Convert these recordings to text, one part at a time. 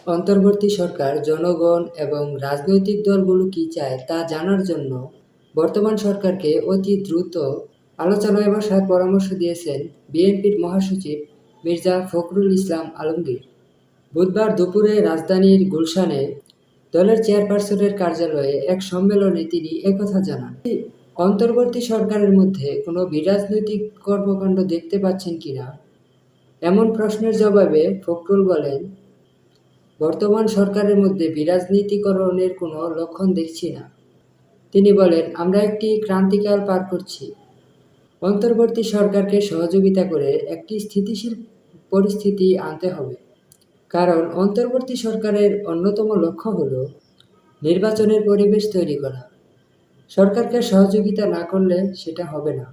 অন্তর্বর্তী সরকার জনগণ এবং রাজনৈতিক দলগুলো কি চায় তা জানার জন্য বর্তমান সরকারকে অতি দ্রুত আলোচনায় বসার পরামর্শ দিয়েছেন বিএনপির মহাসচিব মির্জা ফখরুল ইসলাম আলমগীর। বুধবার দুপুরে রাজধানীর গুলশানে দলের চেয়ারপারসনের কার্যালয়ে এক সম্মেলনে তিনি একথা জানান। অন্তর্বর্তী সরকারের মধ্যে কোনো বিরাজনৈতিক কর্মকাণ্ড দেখতে পাচ্ছেন কিনা এমন প্রশ্নের জবাবে ফখরুল বলেন, বর্তমান সরকারের মধ্যে বিরাজনীতিকরণের কোনো লক্ষণ দেখছি না। তিনি বলেন, আমরা একটি ক্রান্তিকাল পার করছি। অন্তর্বর্তী সরকারকে সহযোগিতা করে একটি স্থিতিশীল পরিস্থিতি আনতে হবে। কারণ অন্তর্বর্তী সরকারের অন্যতম লক্ষ্য হল নির্বাচনের পরিবেশ তৈরি করা। সরকারকে সহযোগিতা না করলে সেটা হবে না।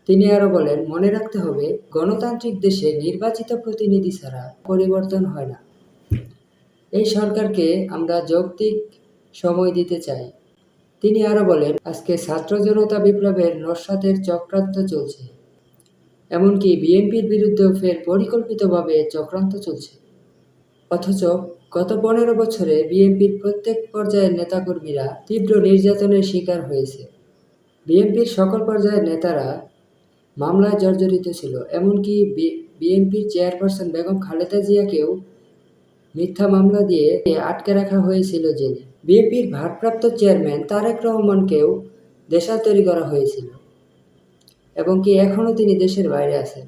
তিনি আরও বলেন, মনে রাখতে হবে, গণতান্ত্রিক দেশে নির্বাচিত প্রতিনিধি ছাড়া পরিবর্তন হয় না। এই সরকারকে আমরা যৌক্তিক সময় দিতে চাই। তিনি আরও বলেন, আজকে ছাত্র জনতা বিপ্লবের নস্যাতের চক্রান্ত চলছে। এমনকি বিএনপির বিরুদ্ধেও ফের পরিকল্পিতভাবে চক্রান্ত চলছে। অথচ গত 15 বছরে বিএনপির প্রত্যেক পর্যায়ের নেতাকর্মীরা তীব্র নির্যাতনের শিকার হয়েছে। বিএনপির সকল পর্যায়ের নেতারা মামলায় জর্জরিত ছিল। এমনকি বিএনপির চেয়ারপারসন বেগম খালেদা জিয়াকেও মিথ্যা মামলা দিয়ে আটকে রাখা হয়েছিল জেলে। বিএনপির ভারপ্রাপ্ত চেয়ারম্যান তারেক রহমানকেও দেশান্তরী করা হয়েছিল এবং এখনও তিনি দেশের বাইরে আছেন।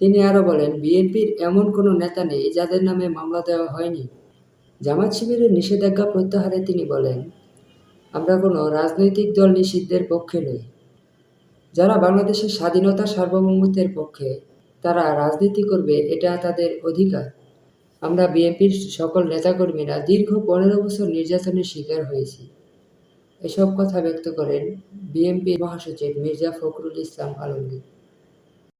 তিনি আরও বলেন, বিএনপির এমন কোনো নেতা নেই যাদের নামে মামলা দেওয়া হয়নি। জামায়াত শিবিরের নিষেধাজ্ঞা প্রত্যাহারে তিনি বলেন, আমরা কোনো রাজনৈতিক দল নিষিদ্ধের পক্ষে নই। যারা বাংলাদেশের স্বাধীনতা সার্বভৌমত্বের পক্ষে তারা রাজনীতি করবে, এটা তাদের অধিকার। আমরা বিএনপির সকল নেতাকর্মীরা দীর্ঘ 15 বছর নির্যাতনের শিকার হয়েছি। এসব কথা ব্যক্ত করেন বিএনপির মহাসচিব মির্জা ফখরুল ইসলাম আলমগীর।